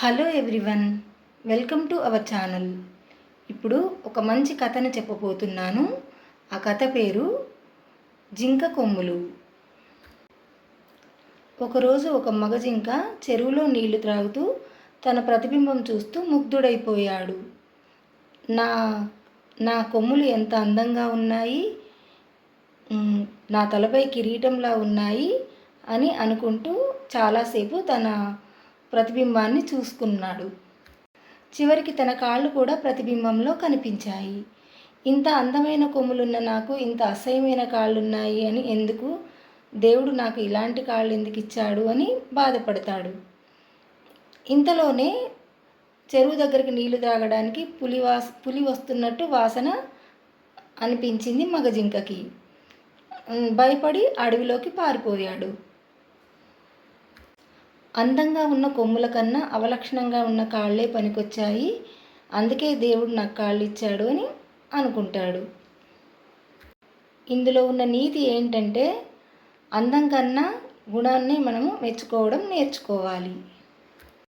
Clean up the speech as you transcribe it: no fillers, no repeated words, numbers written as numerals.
Hello everyone, welcome to our channel. ఇప్పుడు ఒక మంచి కథను చెప్పబోతున్నాను. ఆ కథ పేరు జింక కొమ్ములు. ఒకరోజు ఒక మగ జింక చెరువులో నీళ్లు త్రాగుతూ తన ప్రతిబింబం చూస్తూ ముగ్ధుడైపోయాడు. నా నా కొమ్ములు ఎంత అందంగా ఉన్నాయి, నా తలపై కిరీటంలా ఉన్నాయి అని అనుకుంటూ చాలాసేపు తన ప్రతిబింబాన్ని చూసుకున్నాడు. చివరికి తన కాళ్ళు కూడా ప్రతిబింబంలో కనిపించాయి. ఇంత అందమైన కొమ్ములున్న నాకు ఇంత అసహ్యమైన కాళ్ళున్నాయి అని, ఎందుకు దేవుడు నాకు ఇలాంటి కాళ్ళు ఎందుకు ఇచ్చాడు అని బాధపడతాడు. ఇంతలోనే చెరువు దగ్గరికి నీళ్లు తాగడానికి పులి వస్తున్నట్టు వాసన అనిపించింది మగ జింకకి. భయపడి అడవిలోకి పారిపోయాడు. అందంగా ఉన్న కొమ్ముల కన్నా అవలక్షణంగా ఉన్న కాళ్ళే పనికొచ్చాయి, అందుకే దేవుడు నాకు కాళ్ళు ఇచ్చాడు అని అనుకుంటాడు. ఇందులో ఉన్న నీతి ఏంటంటే, అందం కన్నా గుణాన్ని మనము మెచ్చుకోవడం నేర్చుకోవాలి.